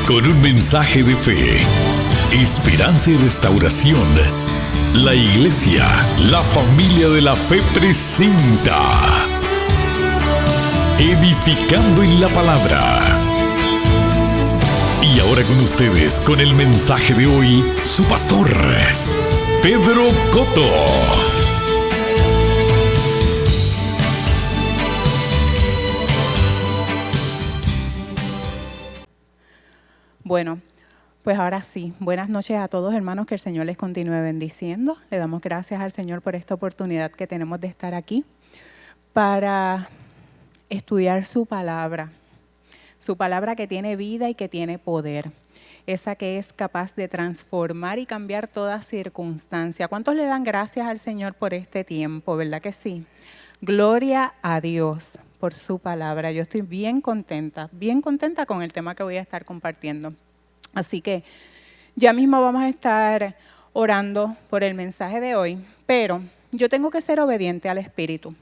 Con un mensaje de fe, esperanza y restauración, la Iglesia, la familia de la fe presenta Edificando en la Palabra. Y ahora con ustedes, con el mensaje de hoy, su pastor, Pedro Cotto. Bueno, pues ahora sí, buenas noches a todos, hermanos, que el Señor les continúe bendiciendo. Le damos gracias al Señor por esta oportunidad que tenemos de estar aquí para estudiar su palabra que tiene vida y que tiene poder, esa que es capaz de transformar y cambiar toda circunstancia. ¿Cuántos le dan gracias al Señor por este tiempo? ¿Verdad que sí? Gloria a Dios por su palabra. Yo estoy bien contenta con el tema que voy a estar compartiendo. Así que ya mismo vamos a estar orando por el mensaje de hoy, pero yo tengo que ser obediente al Espíritu.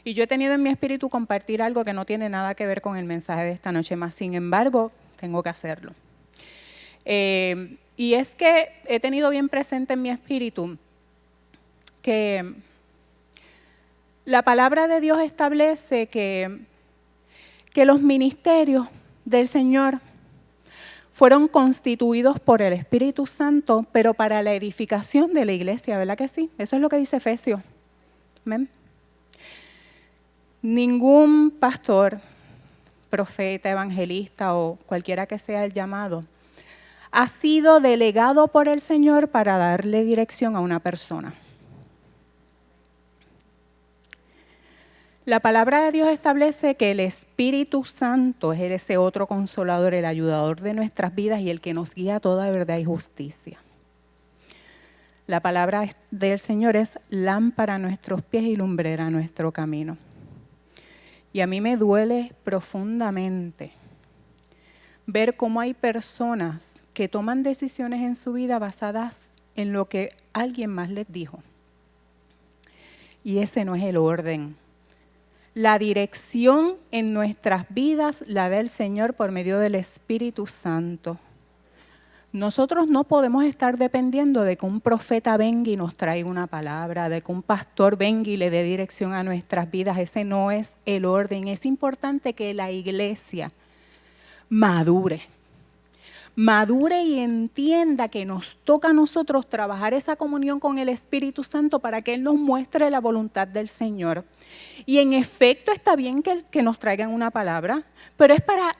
Y yo he tenido en mi espíritu compartir algo que no tiene nada que ver con el mensaje de esta noche, más sin embargo, tengo que hacerlo. Y es que he tenido bien presente en mi espíritu que la palabra de Dios establece que los ministerios del Señor fueron constituidos por el Espíritu Santo, pero para la edificación de la iglesia, ¿verdad que sí? Eso es lo que dice Efesios. Amén. Ningún pastor, profeta, evangelista o cualquiera que sea el llamado ha sido delegado por el Señor para darle dirección a una persona. La palabra de Dios establece que el Espíritu Santo es ese otro consolador, el ayudador de nuestras vidas y el que nos guía a toda verdad y justicia. La palabra del Señor es lámpara a nuestros pies y lumbrera a nuestro camino. Y a mí me duele profundamente ver cómo hay personas que toman decisiones en su vida basadas en lo que alguien más les dijo. Y ese no es el orden. La dirección en nuestras vidas la da el Señor por medio del Espíritu Santo. Nosotros no podemos estar dependiendo de que un profeta venga y nos traiga una palabra, de que un pastor venga y le dé dirección a nuestras vidas. Ese no es el orden. Es importante que la iglesia madure y entienda que nos toca a nosotros trabajar esa comunión con el Espíritu Santo para que Él nos muestre la voluntad del Señor. Y en efecto está bien que nos traigan una palabra, pero es para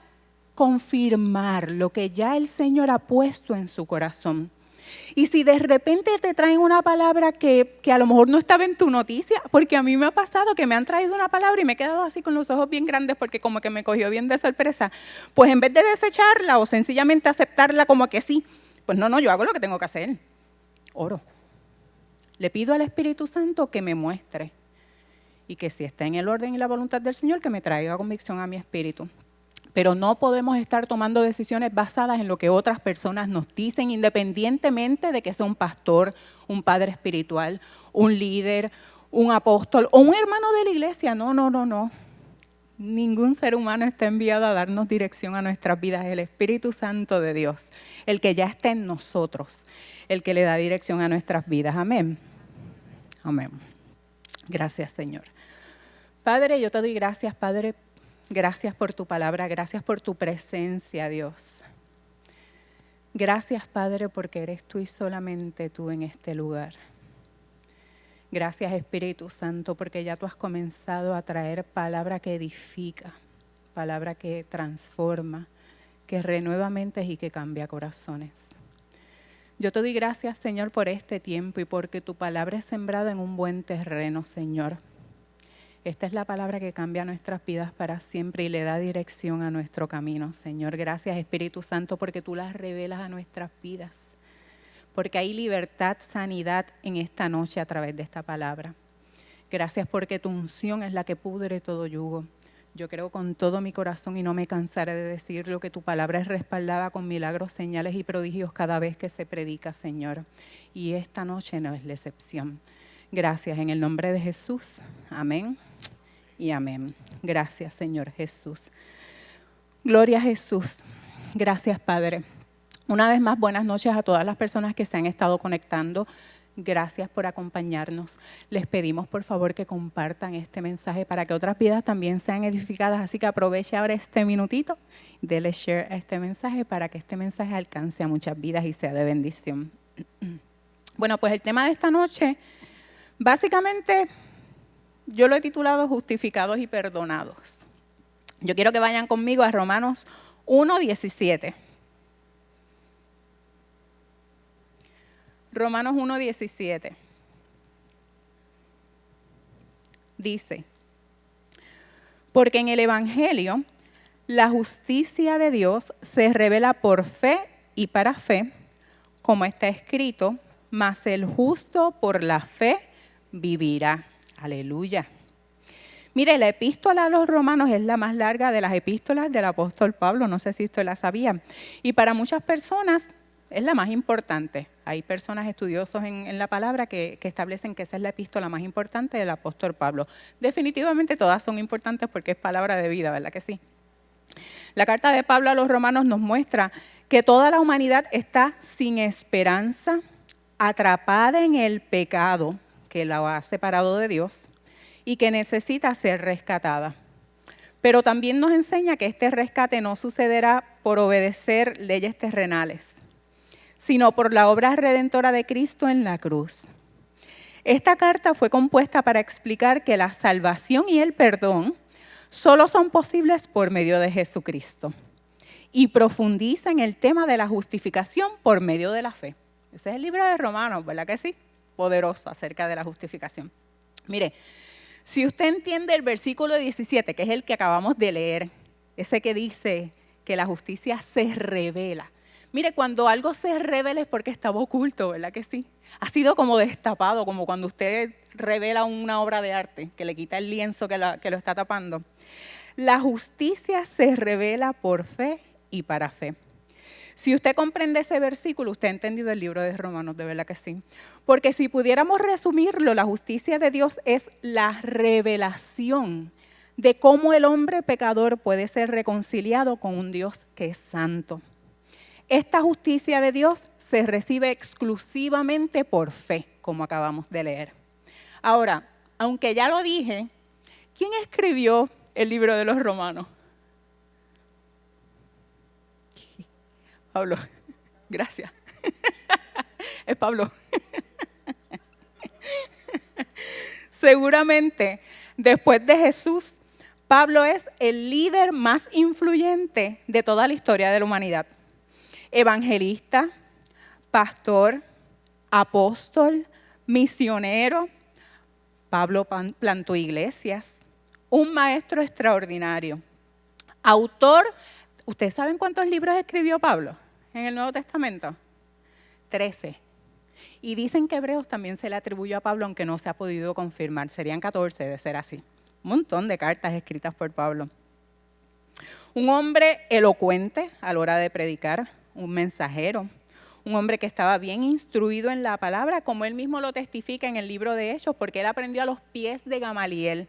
confirmar lo que ya el Señor ha puesto en su corazón. Y si de repente te traen una palabra que a lo mejor no estaba en tu noticia, porque a mí me ha pasado que me han traído una palabra y me he quedado así con los ojos bien grandes porque como que me cogió bien de sorpresa, pues en vez de desecharla o sencillamente aceptarla como que sí, pues no, yo hago lo que tengo que hacer. Oro. Le pido al Espíritu Santo que me muestre y que si está en el orden y la voluntad del Señor, que me traiga convicción a mi espíritu. Pero no podemos estar tomando decisiones basadas en lo que otras personas nos dicen, independientemente de que sea un pastor, un padre espiritual, un líder, un apóstol o un hermano de la iglesia. No. Ningún ser humano está enviado a darnos dirección a nuestras vidas. Es el Espíritu Santo de Dios, el que ya está en nosotros, el que le da dirección a nuestras vidas. Amén. Amén. Gracias, Señor. Padre, yo te doy gracias, Padre. Gracias por tu palabra, gracias por tu presencia, Dios. Gracias, Padre, porque eres tú y solamente tú en este lugar. Gracias, Espíritu Santo, porque ya tú has comenzado a traer palabra que edifica, palabra que transforma, que renueva mentes y que cambia corazones. Yo te doy gracias, Señor, por este tiempo y porque tu palabra es sembrada en un buen terreno, Señor. Esta es la palabra que cambia nuestras vidas para siempre y le da dirección a nuestro camino, Señor. Gracias, Espíritu Santo, porque tú las revelas a nuestras vidas. Porque hay libertad, sanidad en esta noche a través de esta palabra. Gracias porque tu unción es la que pudre todo yugo. Yo creo con todo mi corazón y no me cansaré de decirlo que tu palabra es respaldada con milagros, señales y prodigios cada vez que se predica, Señor. Y esta noche no es la excepción. Gracias en el nombre de Jesús. Amén y amén. Gracias, Señor Jesús. Gloria a Jesús. Gracias, Padre. Una vez más, buenas noches a todas las personas que se han estado conectando. Gracias por acompañarnos. Les pedimos, por favor, que compartan este mensaje para que otras vidas también sean edificadas. Así que aproveche ahora este minutito, dele share a este mensaje para que este mensaje alcance a muchas vidas y sea de bendición. Bueno, pues el tema de esta noche, básicamente, yo lo he titulado Justificados y Perdonados. Yo quiero que vayan conmigo a Romanos 1:17. Romanos 1:17. Dice, porque en el Evangelio la justicia de Dios se revela por fe y para fe, como está escrito, mas el justo por la fe vivirá. Aleluya. Mire, la epístola a los romanos es la más larga de las epístolas del apóstol Pablo, no sé si usted la sabía. Y para muchas personas es la más importante. Hay personas estudiosos en la palabra que establecen que esa es la epístola más importante del apóstol Pablo. Definitivamente todas son importantes porque es palabra de vida, ¿verdad que sí? La carta de Pablo a los romanos nos muestra que toda la humanidad está sin esperanza, atrapada en el pecado que la ha separado de Dios y que necesita ser rescatada. Pero también nos enseña que este rescate no sucederá por obedecer leyes terrenales, sino por la obra redentora de Cristo en la cruz. Esta carta fue compuesta para explicar que la salvación y el perdón solo son posibles por medio de Jesucristo y profundiza en el tema de la justificación por medio de la fe. Ese es el libro de Romanos, ¿verdad que sí? Poderoso acerca de la justificación. Mire, si usted entiende el versículo 17, que es el que acabamos de leer, ese que dice que la justicia se revela. Mire, cuando algo se revela es porque estaba oculto, ¿verdad que sí? Ha sido como destapado, como cuando usted revela una obra de arte, que le quita el lienzo que lo está tapando. La justicia se revela por fe y para fe. Si usted comprende ese versículo, usted ha entendido el libro de Romanos, de verdad que sí. Porque si pudiéramos resumirlo, la justicia de Dios es la revelación de cómo el hombre pecador puede ser reconciliado con un Dios que es santo. Esta justicia de Dios se recibe exclusivamente por fe, como acabamos de leer. Ahora, aunque ya lo dije, ¿quién escribió el libro de los Romanos? Pablo, gracias. Es Pablo. Seguramente, después de Jesús, Pablo es el líder más influyente de toda la historia de la humanidad. Evangelista, pastor, apóstol, misionero. Pablo plantó iglesias, un maestro extraordinario, autor. ¿Ustedes saben cuántos libros escribió Pablo en el Nuevo Testamento? 13. Y dicen que Hebreos también se le atribuyó a Pablo, aunque no se ha podido confirmar. Serían 14 de ser así. Un montón de cartas escritas por Pablo. Un hombre elocuente a la hora de predicar, un mensajero, un hombre que estaba bien instruido en la palabra, como él mismo lo testifica en el libro de Hechos, porque él aprendió a los pies de Gamaliel,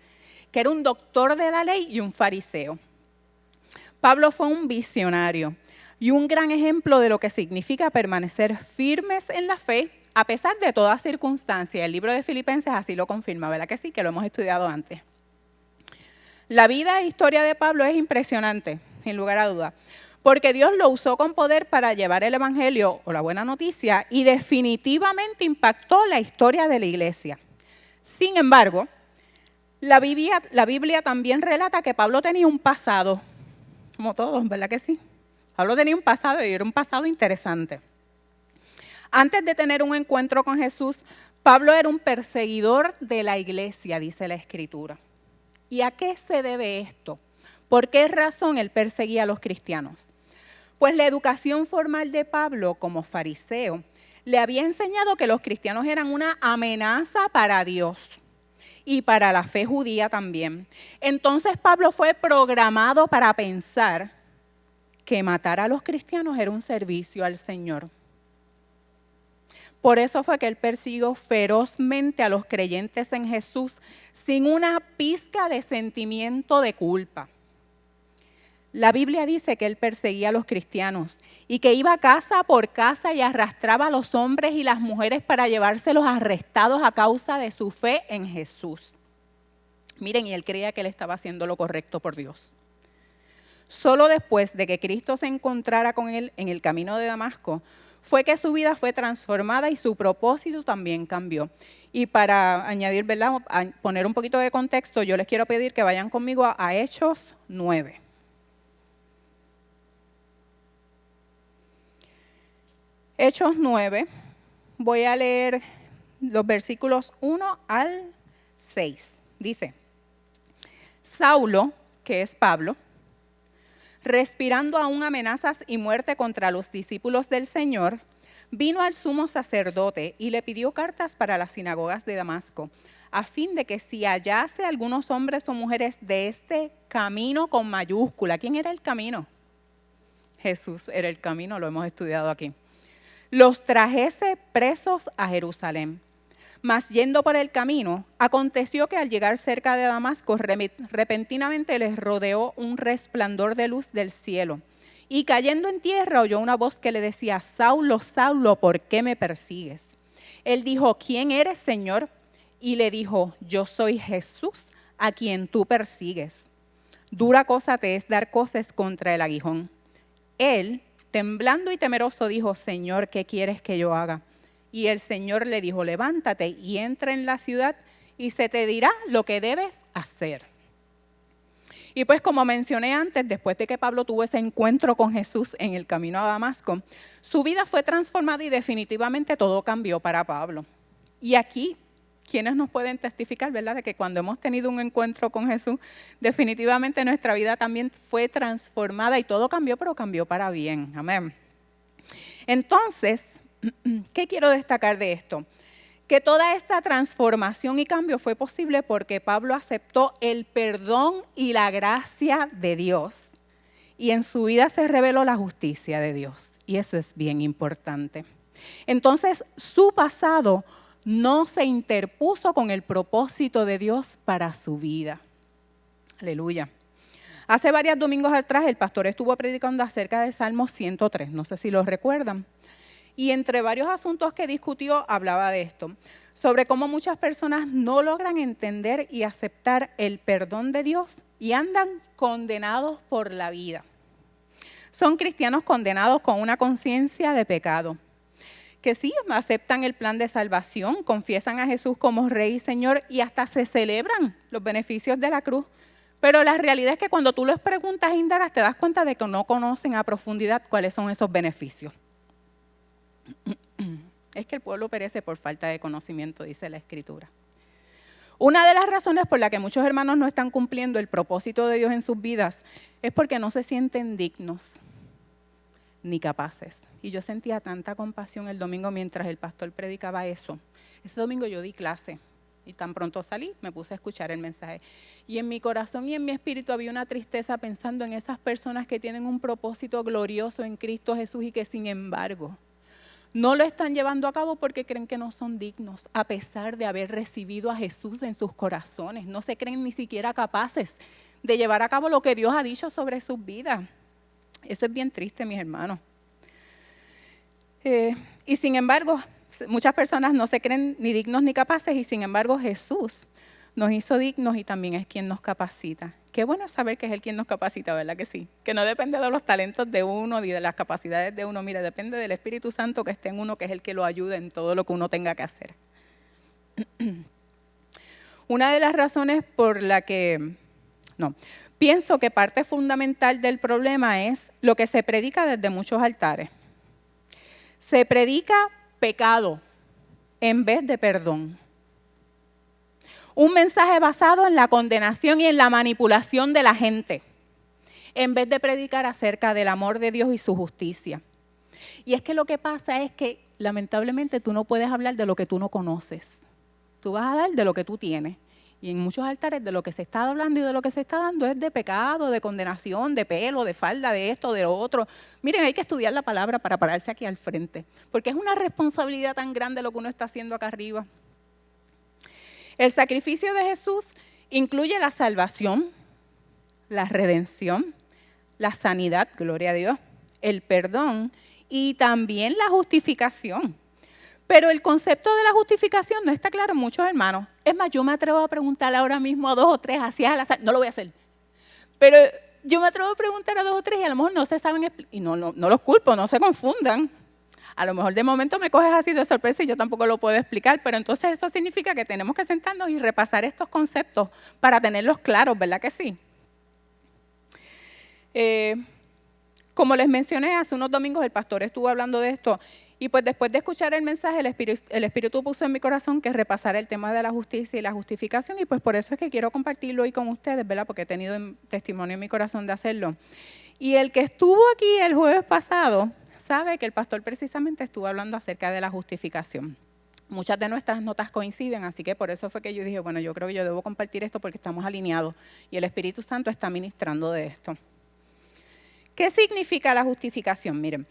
que era un doctor de la ley y un fariseo. Pablo fue un visionario y un gran ejemplo de lo que significa permanecer firmes en la fe a pesar de toda circunstancia. El libro de Filipenses así lo confirma, ¿verdad que sí? Que lo hemos estudiado antes. La vida e historia de Pablo es impresionante, sin lugar a duda, porque Dios lo usó con poder para llevar el evangelio o la buena noticia y definitivamente impactó la historia de la iglesia. Sin embargo, la Biblia también relata que Pablo tenía un pasado, como todos, ¿verdad que sí? Pablo tenía un pasado y era un pasado interesante. Antes de tener un encuentro con Jesús, Pablo era un perseguidor de la iglesia, dice la Escritura. ¿Y a qué se debe esto? ¿Por qué razón él perseguía a los cristianos? Pues la educación formal de Pablo como fariseo le había enseñado que los cristianos eran una amenaza para Dios y para la fe judía también. Entonces Pablo fue programado para pensar que matar a los cristianos era un servicio al Señor. Por eso fue que él persiguió ferozmente a los creyentes en Jesús sin una pizca de sentimiento de culpa. La Biblia dice que él perseguía a los cristianos y que iba casa por casa y arrastraba a los hombres y las mujeres para llevárselos arrestados a causa de su fe en Jesús. Miren, y él creía que él estaba haciendo lo correcto por Dios. Solo después de que Cristo se encontrara con él en el camino de Damasco, fue que su vida fue transformada y su propósito también cambió. Y para añadir, ¿verdad?, a poner un poquito de contexto, yo les quiero pedir que vayan conmigo a Hechos 9. Hechos 9, voy a leer los versículos 1 al 6. Dice, Saulo, que es Pablo, respirando aún amenazas y muerte contra los discípulos del Señor, vino al sumo sacerdote y le pidió cartas para las sinagogas de Damasco, a fin de que si hallase algunos hombres o mujeres de este camino con mayúscula. ¿Quién era el camino? Jesús era el camino, lo hemos estudiado aquí. Los trajese presos a Jerusalén. Mas yendo por el camino, aconteció que al llegar cerca de Damasco, repentinamente les rodeó un resplandor de luz del cielo. Y cayendo en tierra, oyó una voz que le decía, Saulo, Saulo, ¿por qué me persigues? Él dijo, ¿quién eres, Señor? Y le dijo, yo soy Jesús, a quien tú persigues. Dura cosa te es dar coces contra el aguijón. Él, temblando y temeroso, dijo, Señor, ¿qué quieres que yo haga? Y el Señor le dijo, levántate y entra en la ciudad y se te dirá lo que debes hacer. Y pues como mencioné antes, después de que Pablo tuvo ese encuentro con Jesús en el camino a Damasco, su vida fue transformada y definitivamente todo cambió para Pablo. Y aquí, ¿quiénes nos pueden testificar, verdad, de que cuando hemos tenido un encuentro con Jesús, definitivamente nuestra vida también fue transformada y todo cambió, pero cambió para bien? Amén. Entonces, ¿qué quiero destacar de esto? Que toda esta transformación y cambio fue posible porque Pablo aceptó el perdón y la gracia de Dios. Y en su vida se reveló la justicia de Dios. Y eso es bien importante. Entonces, su pasado no se interpuso con el propósito de Dios para su vida. Aleluya. Hace varios domingos atrás el pastor estuvo predicando acerca de Salmo 103. No sé si lo recuerdan. Y entre varios asuntos que discutió, hablaba de esto, sobre cómo muchas personas no logran entender y aceptar el perdón de Dios y andan condenados por la vida. Son cristianos condenados con una conciencia de pecado, que sí aceptan el plan de salvación, confiesan a Jesús como Rey y Señor y hasta se celebran los beneficios de la cruz. Pero la realidad es que cuando tú les preguntas e indagas, te das cuenta de que no conocen a profundidad cuáles son esos beneficios. Es que el pueblo perece por falta de conocimiento, dice la Escritura. Una de las razones por las que muchos hermanos no están cumpliendo el propósito de Dios en sus vidas es porque no se sienten dignos ni capaces. Y yo sentía tanta compasión el domingo mientras el pastor predicaba eso. Ese domingo yo di clase y tan pronto salí, me puse a escuchar el mensaje. Y en mi corazón y en mi espíritu había una tristeza pensando en esas personas que tienen un propósito glorioso en Cristo Jesús y que sin embargo no lo están llevando a cabo porque creen que no son dignos, a pesar de haber recibido a Jesús en sus corazones. No se creen ni siquiera capaces de llevar a cabo lo que Dios ha dicho sobre sus vidas. Eso es bien triste, mis hermanos. Y sin embargo, muchas personas no se creen ni dignos ni capaces y sin embargo Jesús nos hizo dignos y también es quien nos capacita. Qué bueno saber que es Él quien nos capacita, ¿verdad que sí? Que no depende de los talentos de uno ni de las capacidades de uno. Mira, depende del Espíritu Santo que esté en uno, que es el que lo ayude en todo lo que uno tenga que hacer. Una de las razones por la que, pienso que parte fundamental del problema es lo que se predica desde muchos altares. Se predica pecado en vez de perdón. Un mensaje basado en la condenación y en la manipulación de la gente, en vez de predicar acerca del amor de Dios y su justicia. Y es que lo que pasa es que, lamentablemente, tú no puedes hablar de lo que tú no conoces. Tú vas a hablar de lo que tú tienes. Y en muchos altares de lo que se está hablando y de lo que se está dando es de pecado, de condenación, de pelo, de falda, de esto, de lo otro. Miren, hay que estudiar la palabra para pararse aquí al frente, porque es una responsabilidad tan grande lo que uno está haciendo acá arriba. El sacrificio de Jesús incluye la salvación, la redención, la sanidad, gloria a Dios, el perdón y también la justificación. Pero el concepto de la justificación no está claro en muchos hermanos. Es más, yo me atrevo a preguntar ahora mismo a 2 o 3, así al azar. No lo voy a hacer. Pero yo me atrevo a preguntar a 2 o 3 y a lo mejor no se saben, y no los culpo, no se confundan. A lo mejor de momento me coges así de sorpresa y yo tampoco lo puedo explicar, pero entonces eso significa que tenemos que sentarnos y repasar estos conceptos para tenerlos claros, ¿verdad que sí? Como les mencioné, hace unos domingos el pastor estuvo hablando de esto y pues después de escuchar el mensaje, el Espíritu puso en mi corazón que repasara el tema de la justicia y la justificación y pues por eso es que quiero compartirlo hoy con ustedes, ¿verdad? Porque he tenido testimonio en mi corazón de hacerlo. Y el que estuvo aquí el jueves pasado sabe que el pastor precisamente estuvo hablando acerca de la justificación. Muchas de nuestras notas coinciden, así que por eso fue que yo dije, bueno, yo creo que yo debo compartir esto porque estamos alineados y el Espíritu Santo está ministrando de esto. ¿Qué significa la justificación? Miren,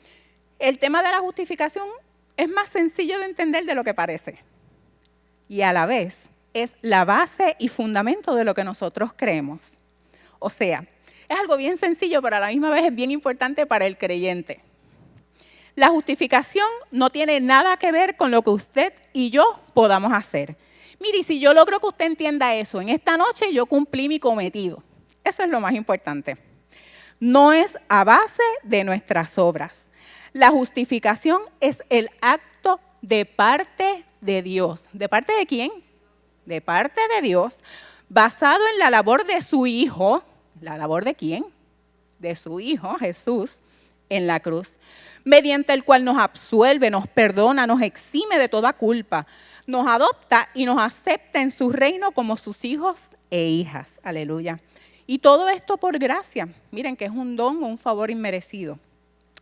el tema de la justificación es más sencillo de entender de lo que parece. Y a la vez es la base y fundamento de lo que nosotros creemos. O sea, es algo bien sencillo, pero a la misma vez es bien importante para el creyente. La justificación no tiene nada que ver con lo que usted y yo podamos hacer. Mire, si yo logro que usted entienda eso, en esta noche yo cumplí mi cometido. Eso es lo más importante. No es a base de nuestras obras. La justificación es el acto de parte de Dios. ¿De parte de quién? De parte de Dios, basado en la labor de su Hijo. ¿La labor de quién? De su Hijo, Jesús, en la cruz, mediante el cual nos absuelve, nos perdona, nos exime de toda culpa, nos adopta y nos acepta en su reino como sus hijos e hijas. Aleluya. Y todo esto por gracia. Miren que es un don o un favor inmerecido.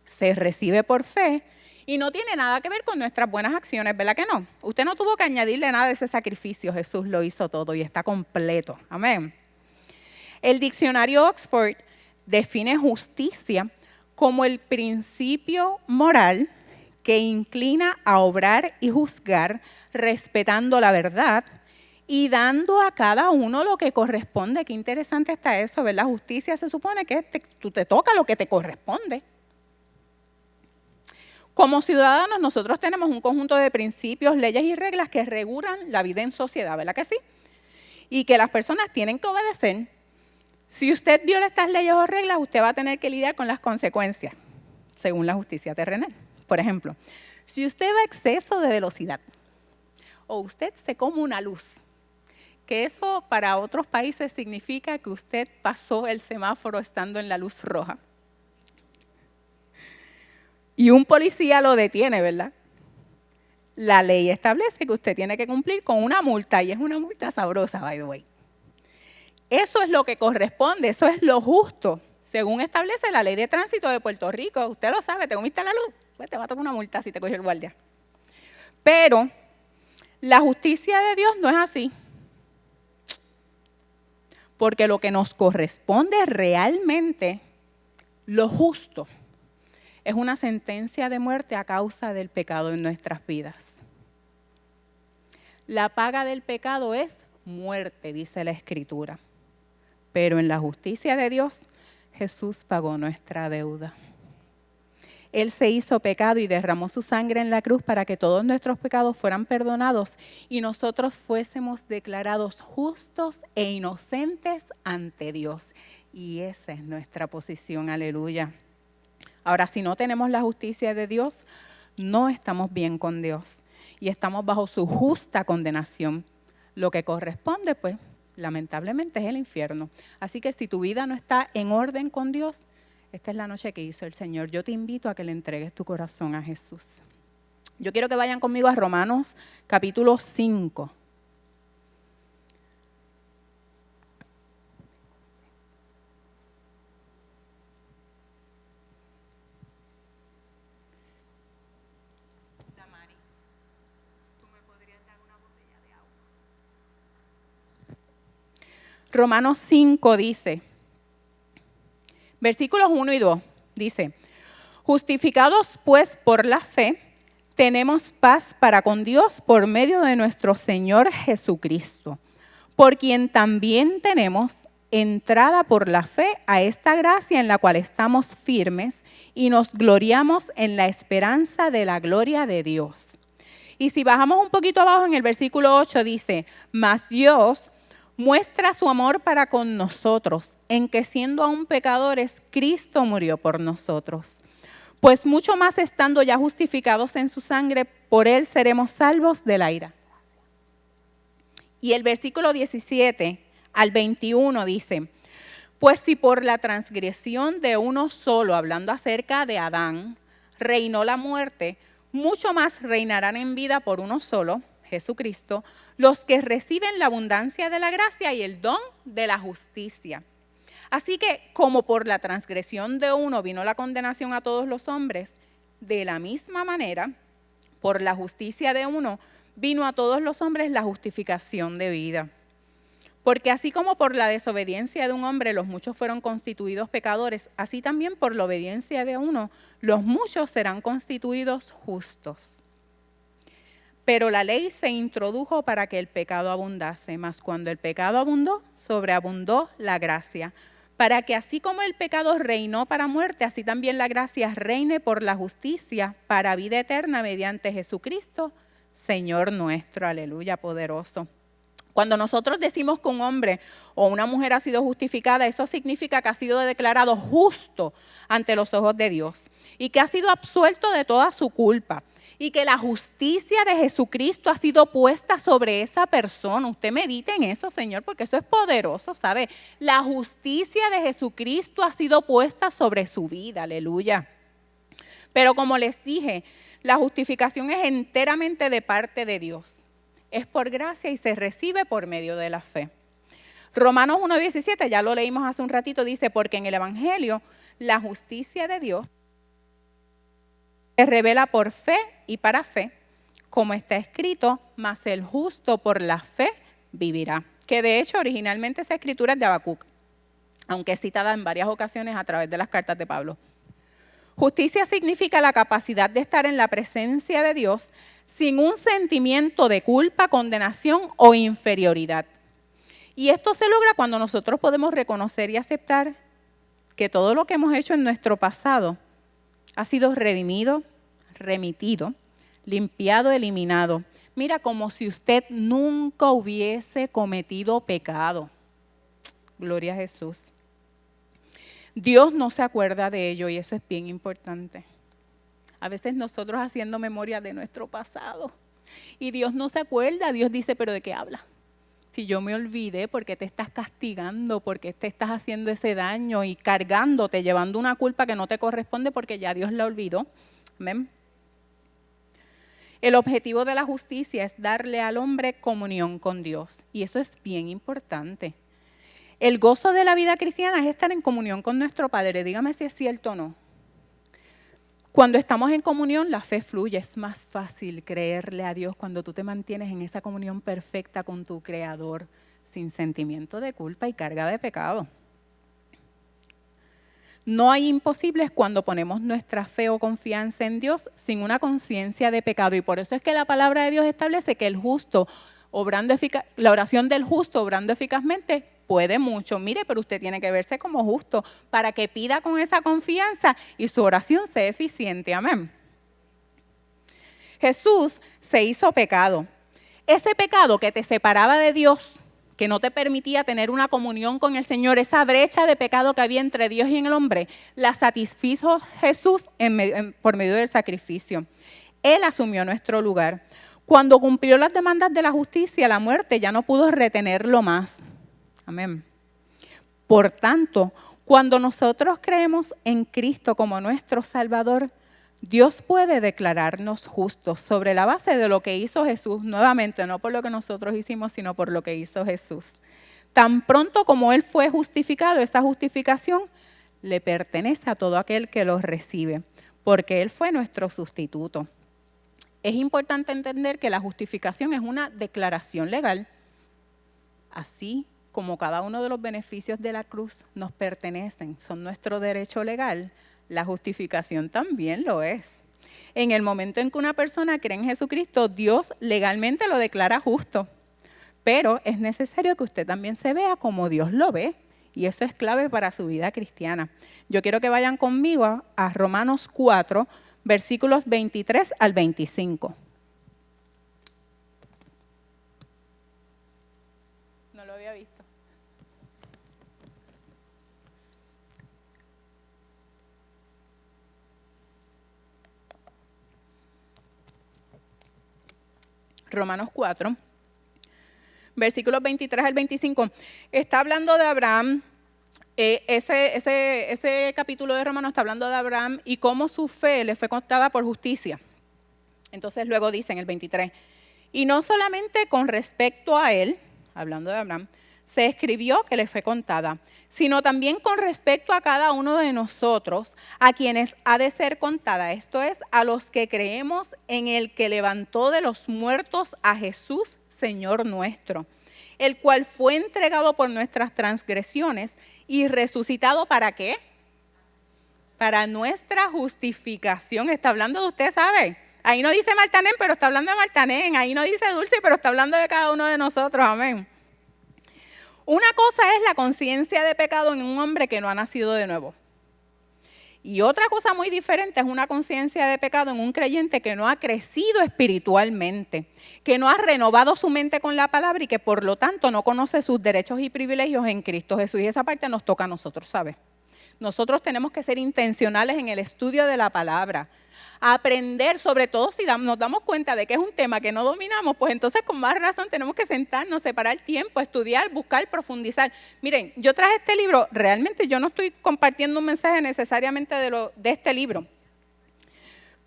Se recibe por fe y no tiene nada que ver con nuestras buenas acciones, ¿verdad que no? Usted no tuvo que añadirle nada de ese sacrificio. Jesús lo hizo todo y está completo. Amén. El diccionario Oxford define justicia como el principio moral que inclina a obrar y juzgar respetando la verdad y dando a cada uno lo que corresponde. Qué interesante está eso, ¿verdad? Justicia se supone que te toca lo que te corresponde. Como ciudadanos nosotros tenemos un conjunto de principios, leyes y reglas que regulan la vida en sociedad, ¿verdad que sí? Y que las personas tienen que obedecer. Si usted viola estas leyes o reglas, usted va a tener que lidiar con las consecuencias, según la justicia terrenal. Por ejemplo, si usted va a exceso de velocidad o usted se come una luz, que eso para otros países significa que usted pasó el semáforo estando en la luz roja. Y un policía lo detiene, ¿verdad? La ley establece que usted tiene que cumplir con una multa y es una multa sabrosa, by the way. Eso es lo que corresponde, eso es lo justo, según establece la ley de tránsito de Puerto Rico. Usted lo sabe, te comiste la luz, pues te va a tocar una multa si te cogió el guardia. Pero la justicia de Dios no es así. Porque lo que nos corresponde realmente, lo justo, es una sentencia de muerte a causa del pecado en nuestras vidas. La paga del pecado es muerte, dice la Escritura. Pero en la justicia de Dios, Jesús pagó nuestra deuda. Él se hizo pecado y derramó su sangre en la cruz para que todos nuestros pecados fueran perdonados y nosotros fuésemos declarados justos e inocentes ante Dios. Y esa es nuestra posición, aleluya. Ahora, si no tenemos la justicia de Dios, no estamos bien con Dios y estamos bajo su justa condenación. Lo que corresponde, pues, lamentablemente es el infierno. Así que si tu vida no está en orden con Dios, esta es la noche que hizo el Señor. Yo te invito a que le entregues tu corazón a Jesús. Yo quiero que vayan conmigo a Romanos capítulo 5. Romanos 5 dice, versículos 1 y 2, dice, justificados pues por la fe, tenemos paz para con Dios por medio de nuestro Señor Jesucristo, por quien también tenemos entrada por la fe a esta gracia en la cual estamos firmes y nos gloriamos en la esperanza de la gloria de Dios. Y si bajamos un poquito abajo en el versículo 8 dice, mas Dios muestra su amor para con nosotros, en que siendo aún pecadores, Cristo murió por nosotros. Pues mucho más estando ya justificados en su sangre, por él seremos salvos de la ira. Y el versículo 17 al 21 dice, pues si por la transgresión de uno solo, hablando acerca de Adán, reinó la muerte, mucho más reinarán en vida por uno solo, Jesucristo, los que reciben la abundancia de la gracia y el don de la justicia. Así que como por la transgresión de uno vino la condenación a todos los hombres, de la misma manera, por la justicia de uno vino a todos los hombres la justificación de vida. Porque así como por la desobediencia de un hombre los muchos fueron constituidos pecadores, así también por la obediencia de uno los muchos serán constituidos justos. Pero la ley se introdujo para que el pecado abundase, mas cuando el pecado abundó, sobreabundó la gracia, para que así como el pecado reinó para muerte, así también la gracia reine por la justicia para vida eterna mediante Jesucristo, Señor nuestro. Aleluya, poderoso. Cuando nosotros decimos que un hombre o una mujer ha sido justificada, eso significa que ha sido declarado justo ante los ojos de Dios y que ha sido absuelto de toda su culpa y que la justicia de Jesucristo ha sido puesta sobre esa persona. Usted medite en eso, Señor, porque eso es poderoso, ¿sabe? La justicia de Jesucristo ha sido puesta sobre su vida, aleluya. Pero como les dije, la justificación es enteramente de parte de Dios. Es por gracia y se recibe por medio de la fe. Romanos 1:17, ya lo leímos hace un ratito, dice, porque en el Evangelio la justicia de Dios se revela por fe y para fe, como está escrito, mas el justo por la fe vivirá. Que de hecho originalmente esa escritura es de Habacuc, aunque es citada en varias ocasiones a través de las cartas de Pablo. Justicia significa la capacidad de estar en la presencia de Dios sin un sentimiento de culpa, condenación o inferioridad. Y esto se logra cuando nosotros podemos reconocer y aceptar que todo lo que hemos hecho en nuestro pasado ha sido redimido, remitido, limpiado, eliminado. Mira, como si usted nunca hubiese cometido pecado. Gloria a Jesús. Dios no se acuerda de ello y eso es bien importante. A veces nosotros haciendo memoria de nuestro pasado y Dios no se acuerda. Dios dice, ¿pero de qué habla? Si yo me olvidé, ¿por qué te estás castigando? ¿Por qué te estás haciendo ese daño y cargándote, llevando una culpa que no te corresponde porque ya Dios la olvidó? Amén. El objetivo de la justicia es darle al hombre comunión con Dios y eso es bien importante. El gozo de la vida cristiana es estar en comunión con nuestro Padre. Dígame si es cierto o no. Cuando estamos en comunión, la fe fluye. Es más fácil creerle a Dios cuando tú te mantienes en esa comunión perfecta con tu Creador, sin sentimiento de culpa y carga de pecado. No hay imposibles cuando ponemos nuestra fe o confianza en Dios sin una conciencia de pecado. Y por eso es que la palabra de Dios establece que el justo, la oración del justo obrando eficazmente, puede mucho. Mire, pero usted tiene que verse como justo para que pida con esa confianza y su oración sea eficiente. Amén. Jesús se hizo pecado. Ese pecado que te separaba de Dios, que no te permitía tener una comunión con el Señor, esa brecha de pecado que había entre Dios y el hombre, la satisfizo Jesús por medio del sacrificio. Él asumió nuestro lugar. Cuando cumplió las demandas de la justicia, la muerte ya no pudo retenerlo más. Amén. Por tanto, cuando nosotros creemos en Cristo como nuestro Salvador, Dios puede declararnos justos sobre la base de lo que hizo Jesús, nuevamente, no por lo que nosotros hicimos, sino por lo que hizo Jesús. Tan pronto como Él fue justificado, esa justificación le pertenece a todo aquel que lo recibe, porque Él fue nuestro sustituto. Es importante entender que la justificación es una declaración legal, así como cada uno de los beneficios de la cruz nos pertenecen, son nuestro derecho legal, la justificación también lo es. En el momento en que una persona cree en Jesucristo, Dios legalmente lo declara justo. Pero es necesario que usted también se vea como Dios lo ve Y eso es clave para su vida cristiana. Yo quiero que vayan conmigo a Romanos 4, versículos 23 al 25. No lo había visto. Romanos 4, versículos 23 al 25. Está hablando de Abraham. Ese capítulo de Romanos está hablando de Abraham y cómo su fe le fue contada por justicia. Entonces luego dice en el 23, y no solamente con respecto a él, hablando de Abraham, se escribió que le fue contada, sino también con respecto a cada uno de nosotros, a quienes ha de ser contada. Esto es, a los que creemos en el que levantó de los muertos a Jesús, Señor nuestro, el cual fue entregado por nuestras transgresiones y resucitado ¿para qué? Para nuestra justificación. Está hablando de usted, ¿sabe? Ahí no dice Martanén, pero está hablando de Martanén. Ahí no dice Dulce, pero está hablando de cada uno de nosotros. Amén. Una cosa es la conciencia de pecado en un hombre que no ha nacido de nuevo. Y otra cosa muy diferente es una conciencia de pecado en un creyente que no ha crecido espiritualmente, que no ha renovado su mente con la palabra y que por lo tanto no conoce sus derechos y privilegios en Cristo Jesús. Y esa parte nos toca a nosotros, ¿sabes? Nosotros tenemos que ser intencionales en el estudio de la palabra. Aprender, sobre todo si nos damos cuenta de que es un tema que no dominamos, pues entonces con más razón tenemos que sentarnos, separar tiempo, estudiar, buscar, profundizar. Miren, yo traje este libro, realmente yo no estoy compartiendo un mensaje necesariamente de este libro,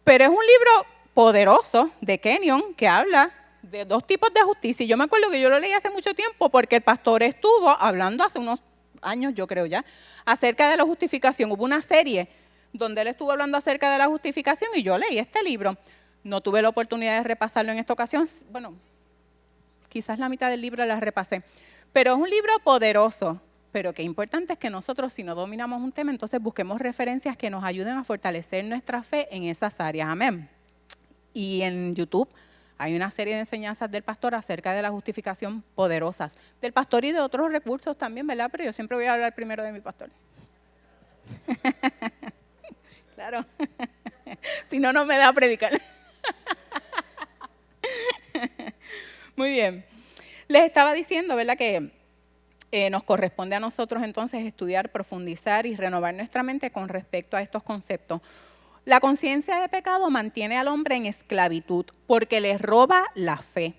pero es un libro poderoso de Kenyon que habla de dos tipos de justicia. Y yo me acuerdo que yo lo leí hace mucho tiempo porque el pastor estuvo hablando hace unos años, yo creo ya, acerca de la justificación. Hubo una serie donde él estuvo hablando acerca de la justificación y yo leí este libro. No tuve la oportunidad de repasarlo en esta ocasión. Bueno, quizás la mitad del libro la repasé. Pero es un libro poderoso. Pero qué importante es que nosotros, si no dominamos un tema, entonces busquemos referencias que nos ayuden a fortalecer nuestra fe en esas áreas. Amén. Y en YouTube hay una serie de enseñanzas del pastor acerca de la justificación poderosas. Del pastor y de otros recursos también, ¿verdad? Pero yo siempre voy a hablar primero de mi pastor. Claro, si no, no me da a predicar. Muy bien. Les estaba diciendo, ¿verdad?, que nos corresponde a nosotros entonces estudiar, profundizar y renovar nuestra mente con respecto a estos conceptos. La conciencia de pecado mantiene al hombre en esclavitud porque le roba la fe.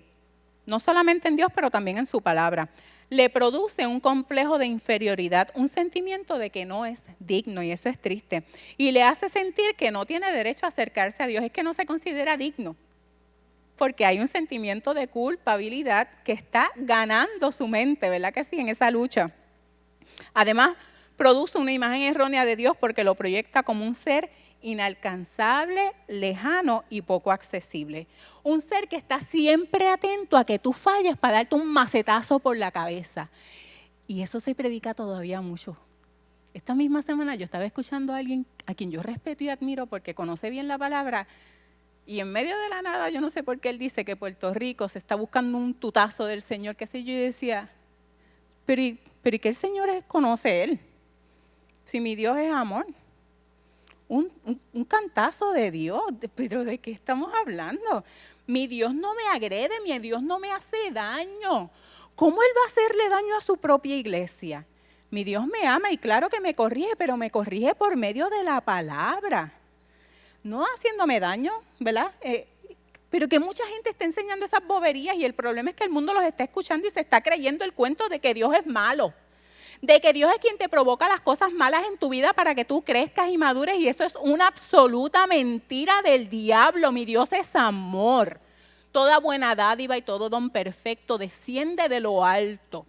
No solamente en Dios, pero también en su palabra. Le produce un complejo de inferioridad, un sentimiento de que no es digno, y eso es triste. Y le hace sentir que no tiene derecho a acercarse a Dios, es que no se considera digno. Porque hay un sentimiento de culpabilidad que está ganando su mente, ¿verdad que sí? En esa lucha. Además, produce una imagen errónea de Dios porque lo proyecta como un ser inalcanzable, lejano y poco accesible. Un ser que está siempre atento a que tú falles para darte un macetazo por la cabeza. Y eso se predica todavía mucho. Esta misma semana yo estaba escuchando a alguien a quien yo respeto y admiro porque conoce bien la palabra, y en medio de la nada, yo no sé por qué él dice que Puerto Rico se está buscando un tutazo del Señor, qué sé yo, y decía, pero ¿y qué el Señor conoce él? Si mi Dios es amor. Un cantazo de Dios, pero ¿de qué estamos hablando? Mi Dios no me agrede, mi Dios no me hace daño. ¿Cómo Él va a hacerle daño a su propia iglesia? Mi Dios me ama y claro que me corrige, pero me corrige por medio de la palabra. No haciéndome daño, ¿verdad? Pero que mucha gente está enseñando esas boberías y el problema es que el mundo los está escuchando y se está creyendo el cuento de que Dios es malo. De que Dios es quien te provoca las cosas malas en tu vida para que tú crezcas y madures, y eso es una absoluta mentira del diablo. Mi Dios es amor. Toda buena dádiva y todo don perfecto desciende de lo alto,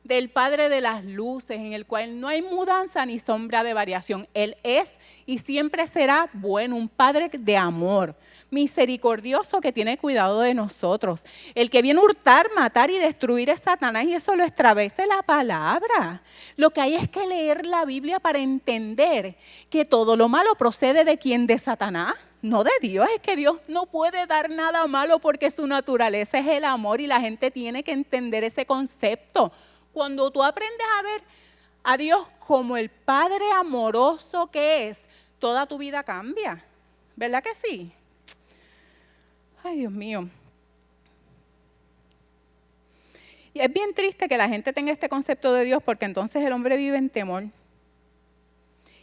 del Padre de las luces, en el cual no hay mudanza ni sombra de variación. Él es y siempre será bueno, un Padre de amor, misericordioso, que tiene cuidado de nosotros. El que viene a hurtar, matar y destruir es Satanás, y eso lo establece la palabra. Lo que hay es que leer la Biblia para entender que todo lo malo procede de quién, de Satanás, no de Dios. Es que Dios no puede dar nada malo porque su naturaleza es el amor, y la gente tiene que entender ese concepto. Cuando tú aprendes a ver a Dios como el Padre amoroso que es, toda tu vida cambia. ¿Verdad que sí? Ay, Dios mío. Y es bien triste que la gente tenga este concepto de Dios, porque entonces el hombre vive en temor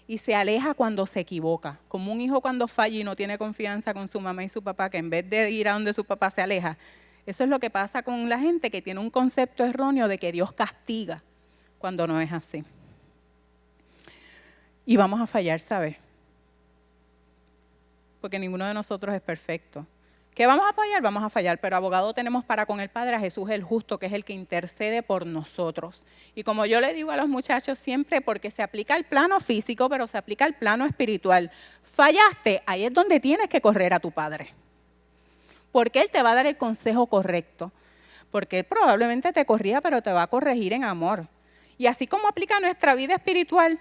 y se aleja cuando se equivoca. Como un hijo cuando falla y no tiene confianza con su mamá y su papá, que en vez de ir a donde su papá se aleja. Eso es lo que pasa con la gente que tiene un concepto erróneo de que Dios castiga, cuando no es así. Y vamos a fallar, ¿sabes? Porque ninguno de nosotros es perfecto. ¿Qué vamos a fallar? Vamos a fallar, pero abogado tenemos para con el Padre a Jesús el justo, que es el que intercede por nosotros. Y como yo le digo a los muchachos siempre, porque se aplica al plano físico, pero se aplica al plano espiritual. Fallaste, ahí es donde tienes que correr a tu Padre. Porque Él te va a dar el consejo correcto. Porque Él probablemente te corría, pero te va a corregir en amor. Y así como aplica a nuestra vida espiritual,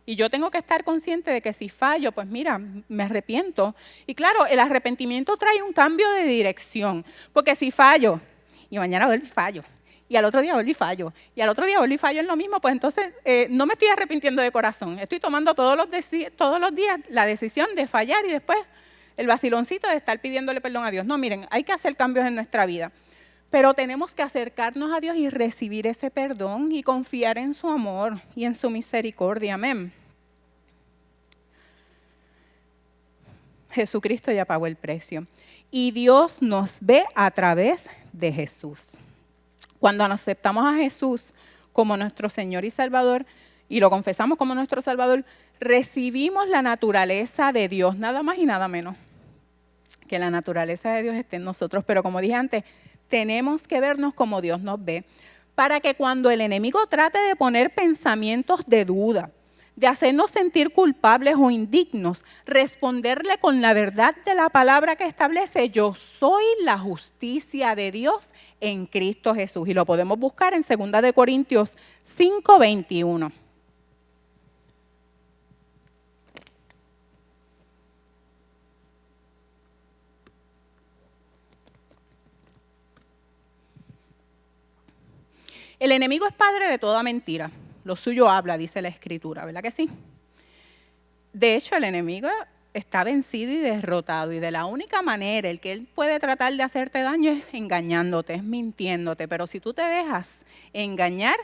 y yo tengo que estar consciente de que si fallo, pues mira, me arrepiento. Y claro, el arrepentimiento trae un cambio de dirección. Porque si fallo, y mañana vuelvo y fallo, y al otro día vuelvo y fallo, y al otro día vuelvo y fallo en lo mismo, pues entonces no me estoy arrepintiendo de corazón. Estoy tomando todos los días la decisión de fallar y después el vaciloncito de estar pidiéndole perdón a Dios. No, miren, hay que hacer cambios en nuestra vida. Pero tenemos que acercarnos a Dios y recibir ese perdón y confiar en su amor y en su misericordia. Amén. Jesucristo ya pagó el precio. Y Dios nos ve a través de Jesús. Cuando aceptamos a Jesús como nuestro Señor y Salvador y lo confesamos como nuestro Salvador, recibimos la naturaleza de Dios, nada más y nada menos. Que la naturaleza de Dios esté en nosotros. Pero como dije antes, tenemos que vernos como Dios nos ve, para que cuando el enemigo trate de poner pensamientos de duda, de hacernos sentir culpables o indignos, responderle con la verdad de la palabra que establece: yo soy la justicia de Dios en Cristo Jesús. Y lo podemos buscar en 2 Corintios 5:21. El enemigo es padre de toda mentira. Lo suyo habla, dice la Escritura, ¿verdad que sí? De hecho, el enemigo está vencido y derrotado. Y de la única manera el que él puede tratar de hacerte daño es engañándote, es mintiéndote. Pero si tú te dejas engañar,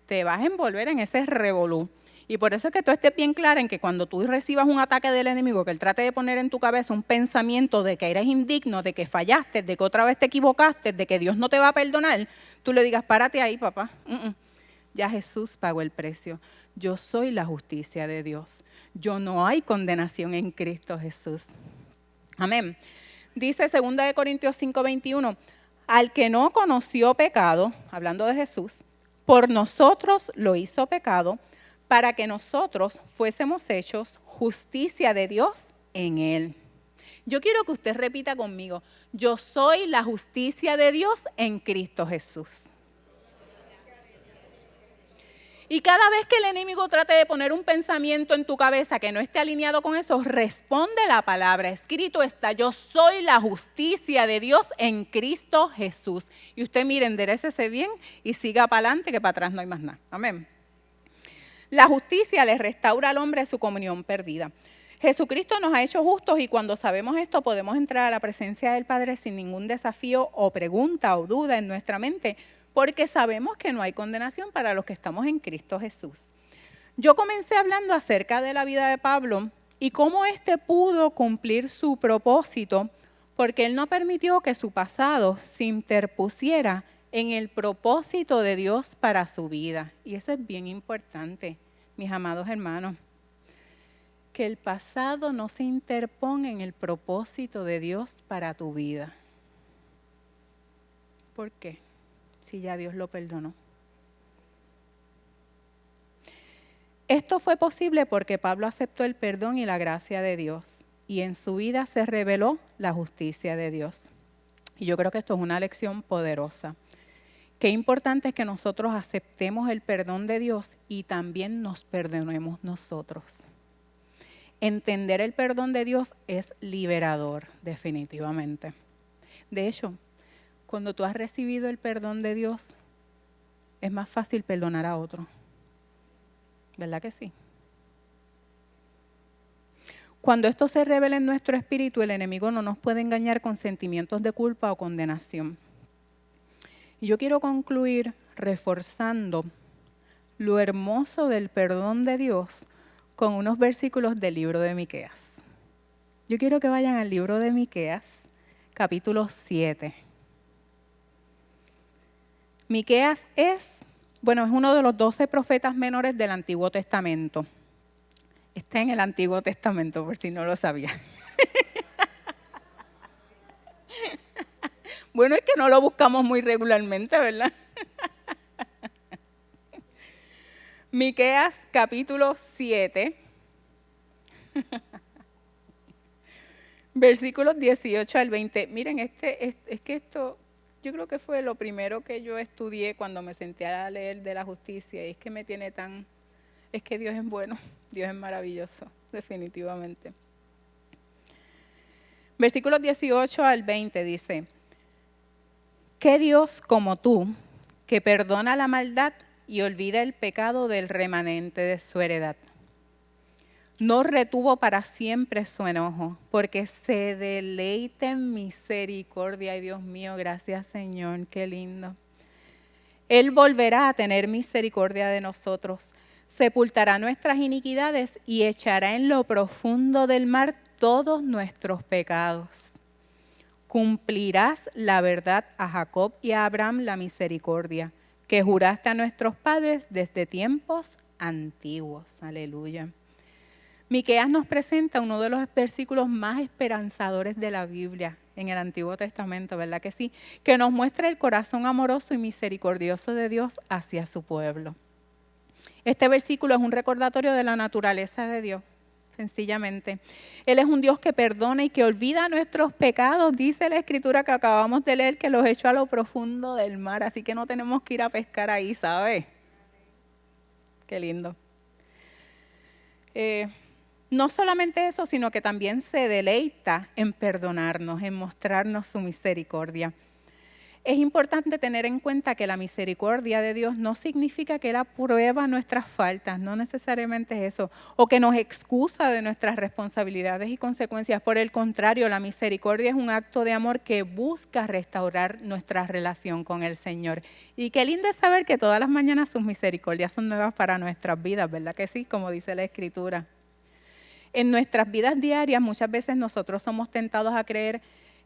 te vas a envolver en ese revolú. Y por eso es que tú estés bien clara en que cuando tú recibas un ataque del enemigo, que él trate de poner en tu cabeza un pensamiento de que eres indigno, de que fallaste, de que otra vez te equivocaste, de que Dios no te va a perdonar, tú le digas: párate ahí, papá. Ya Jesús pagó el precio. Yo soy la justicia de Dios. Yo no hay condenación en Cristo Jesús. Amén. Dice 2 Corintios 5:21, al que no conoció pecado, hablando de Jesús, por nosotros lo hizo pecado, para que nosotros fuésemos hechos justicia de Dios en él. Yo quiero que usted repita conmigo: yo soy la justicia de Dios en Cristo Jesús. Y cada vez que el enemigo trate de poner un pensamiento en tu cabeza que no esté alineado con eso, responde la palabra. Escrito está: yo soy la justicia de Dios en Cristo Jesús. Y usted, mire, enderécese bien y siga para adelante, que para atrás no hay más nada. Amén. La justicia le restaura al hombre su comunión perdida. Jesucristo nos ha hecho justos, y cuando sabemos esto podemos entrar a la presencia del Padre sin ningún desafío o pregunta o duda en nuestra mente, porque sabemos que no hay condenación para los que estamos en Cristo Jesús. Yo comencé hablando acerca de la vida de Pablo y cómo éste pudo cumplir su propósito, porque él no permitió que su pasado se interpusiera en el propósito de Dios para su vida. Y eso es bien importante, mis amados hermanos. Que el pasado no se interponga en el propósito de Dios para tu vida. ¿Por qué? Si ya Dios lo perdonó. Esto fue posible porque Pablo aceptó el perdón y la gracia de Dios, y en su vida se reveló la justicia de Dios. Y yo creo que esto es una lección poderosa. Qué importante es que nosotros aceptemos el perdón de Dios y también nos perdonemos nosotros. Entender el perdón de Dios es liberador, definitivamente. De hecho, cuando tú has recibido el perdón de Dios, es más fácil perdonar a otro. ¿Verdad que sí? Cuando esto se revela en nuestro espíritu, el enemigo no nos puede engañar con sentimientos de culpa o condenación. Y yo quiero concluir reforzando lo hermoso del perdón de Dios con unos versículos del libro de Miqueas. Yo quiero que vayan al libro de Miqueas, capítulo 7. Miqueas es uno de los 12 profetas menores del Antiguo Testamento. Está en el Antiguo Testamento, por si no lo sabía. Bueno, es que no lo buscamos muy regularmente, ¿verdad? Miqueas capítulo 7, versículos 18 al 20. Miren, es que esto, yo creo que fue lo primero que yo estudié cuando me senté a leer de la justicia. Y es que me tiene es que Dios es bueno, Dios es maravilloso, definitivamente. Versículos 18 al 20 dice: ¿qué Dios como tú, que perdona la maldad y olvida el pecado del remanente de su heredad? No retuvo para siempre su enojo, porque se deleita en misericordia. Ay, Dios mío, gracias Señor, qué lindo. Él volverá a tener misericordia de nosotros, sepultará nuestras iniquidades y echará en lo profundo del mar todos nuestros pecados. Cumplirás la verdad a Jacob y a Abraham la misericordia, que juraste a nuestros padres desde tiempos antiguos. Aleluya. Miqueas nos presenta uno de los versículos más esperanzadores de la Biblia en el Antiguo Testamento, ¿verdad que sí? Que nos muestra el corazón amoroso y misericordioso de Dios hacia su pueblo. Este versículo es un recordatorio de la naturaleza de Dios, sencillamente. Él es un Dios que perdona y que olvida nuestros pecados. Dice la Escritura que acabamos de leer que los echó a lo profundo del mar, así que no tenemos que ir a pescar ahí, ¿sabes? Qué lindo. No solamente eso, sino que también se deleita en perdonarnos, en mostrarnos su misericordia. Es importante tener en cuenta que la misericordia de Dios no significa que Él aprueba nuestras faltas, no necesariamente es eso, o que nos excusa de nuestras responsabilidades y consecuencias. Por el contrario, la misericordia es un acto de amor que busca restaurar nuestra relación con el Señor. Y qué lindo es saber que todas las mañanas sus misericordias son nuevas para nuestras vidas, ¿verdad que sí? Como dice la Escritura. En nuestras vidas diarias muchas veces nosotros somos tentados a creer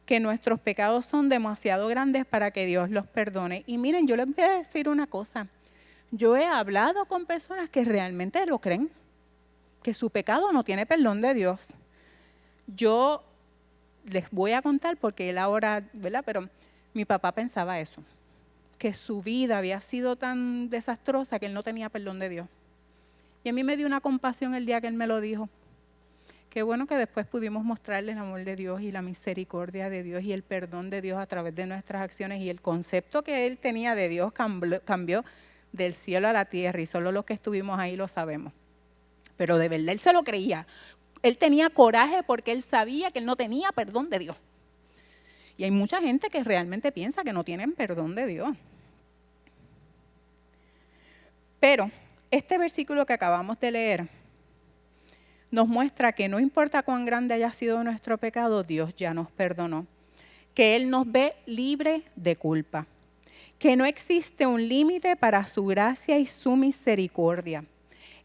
que nuestros pecados son demasiado grandes para que Dios los perdone. Y miren, yo les voy a decir una cosa. Yo he hablado con personas que realmente lo creen, que su pecado no tiene perdón de Dios. Yo les voy a contar porque él ahora, ¿verdad? Pero mi papá pensaba eso, que su vida había sido tan desastrosa que él no tenía perdón de Dios. Y a mí me dio una compasión el día que él me lo dijo. Qué bueno que después pudimos mostrarle el amor de Dios y la misericordia de Dios y el perdón de Dios a través de nuestras acciones. Y el concepto que él tenía de Dios cambió del cielo a la tierra y solo los que estuvimos ahí lo sabemos. Pero de verdad él se lo creía. Él tenía coraje porque él sabía que él no tenía perdón de Dios. Y hay mucha gente que realmente piensa que no tienen perdón de Dios. Pero este versículo que acabamos de leer nos muestra que no importa cuán grande haya sido nuestro pecado, Dios ya nos perdonó. Que Él nos ve libre de culpa. Que no existe un límite para su gracia y su misericordia.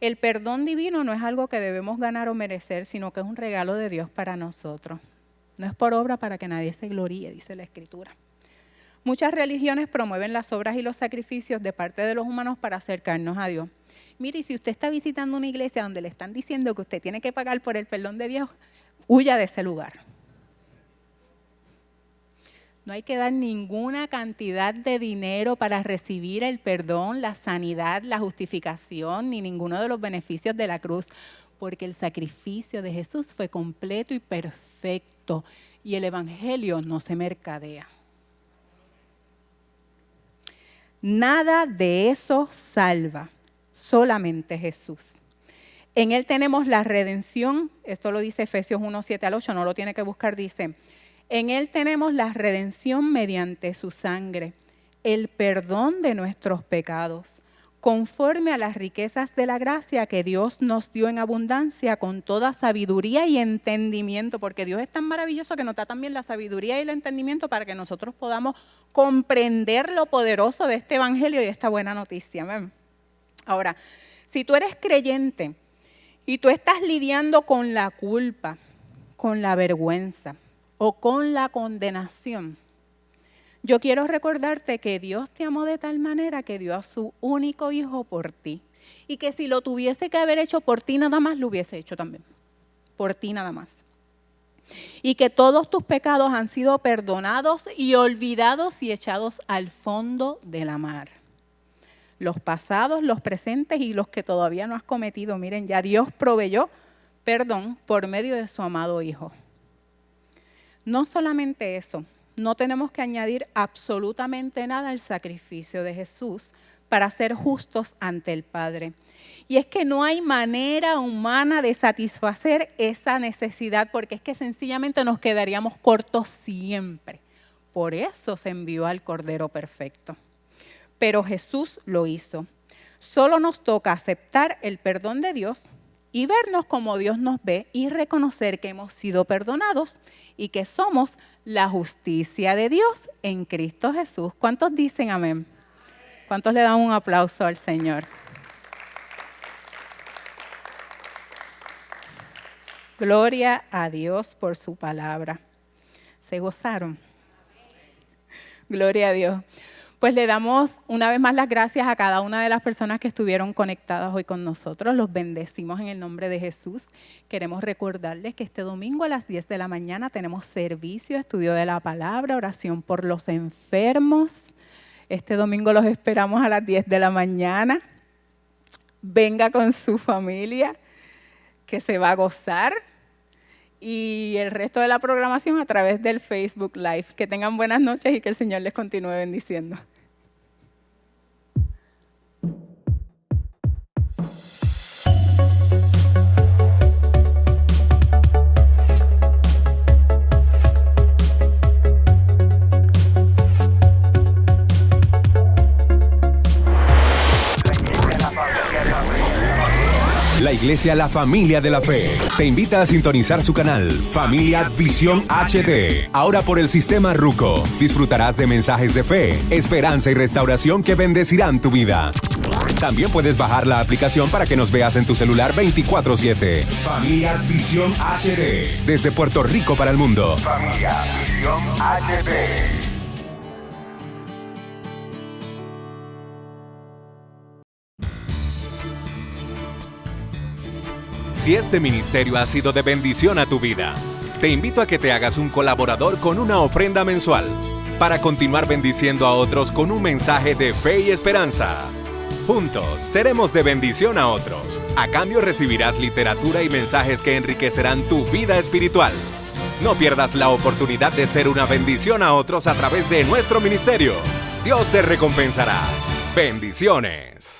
El perdón divino no es algo que debemos ganar o merecer, sino que es un regalo de Dios para nosotros. No es por obra para que nadie se gloríe, dice la Escritura. Muchas religiones promueven las obras y los sacrificios de parte de los humanos para acercarnos a Dios. Mire, si usted está visitando una iglesia donde le están diciendo que usted tiene que pagar por el perdón de Dios, huya de ese lugar. No hay que dar ninguna cantidad de dinero para recibir el perdón, la sanidad, la justificación, ni ninguno de los beneficios de la cruz, porque el sacrificio de Jesús fue completo y perfecto y el evangelio no se mercadea. Nada de eso salva, solamente Jesús. En Él tenemos la redención, esto lo dice Efesios 1, 7 al 8, no lo tiene que buscar, dice: en Él tenemos la redención mediante su sangre, el perdón de nuestros pecados, conforme a las riquezas de la gracia que Dios nos dio en abundancia con toda sabiduría y entendimiento, porque Dios es tan maravilloso que nos da también la sabiduría y el entendimiento para que nosotros podamos comprender lo poderoso de este evangelio y esta buena noticia. ¿Ven? Ahora, si tú eres creyente y tú estás lidiando con la culpa, con la vergüenza o con la condenación, yo quiero recordarte que Dios te amó de tal manera que dio a su único hijo por ti. Y que si lo tuviese que haber hecho por ti nada más, lo hubiese hecho también. Por ti nada más. Y que todos tus pecados han sido perdonados y olvidados y echados al fondo de la mar. Los pasados, los presentes y los que todavía no has cometido. Miren, ya Dios proveyó perdón por medio de su amado Hijo. No solamente eso. No tenemos que añadir absolutamente nada al sacrificio de Jesús para ser justos ante el Padre. Y es que no hay manera humana de satisfacer esa necesidad, porque es que sencillamente nos quedaríamos cortos siempre. Por eso se envió al Cordero Perfecto. Pero Jesús lo hizo. Solo nos toca aceptar el perdón de Dios y vernos como Dios nos ve y reconocer que hemos sido perdonados y que somos la justicia de Dios en Cristo Jesús. ¿Cuántos dicen amén? ¿Cuántos le dan un aplauso al Señor? Gloria a Dios por su palabra. ¿Se gozaron? Gloria a Dios. Pues le damos una vez más las gracias a cada una de las personas que estuvieron conectadas hoy con nosotros. Los bendecimos en el nombre de Jesús. Queremos recordarles que este domingo a las 10 de la mañana tenemos servicio, estudio de la palabra, oración por los enfermos. Este domingo los esperamos a las 10 de la mañana. Venga con su familia, que se va a gozar. Y el resto de la programación a través del Facebook Live. Que tengan buenas noches y que el Señor les continúe bendiciendo. La Iglesia La Familia de la Fe te invita a sintonizar su canal Familia Visión HD. Ahora por el sistema Ruco. Disfrutarás de mensajes de fe, esperanza y restauración que bendecirán tu vida. También puedes bajar la aplicación para que nos veas en tu celular 24/7. Familia Visión HD. Desde Puerto Rico para el mundo. Familia Visión HD. Si este ministerio ha sido de bendición a tu vida, te invito a que te hagas un colaborador con una ofrenda mensual para continuar bendiciendo a otros con un mensaje de fe y esperanza. Juntos seremos de bendición a otros. A cambio recibirás literatura y mensajes que enriquecerán tu vida espiritual. No pierdas la oportunidad de ser una bendición a otros a través de nuestro ministerio. Dios te recompensará. Bendiciones.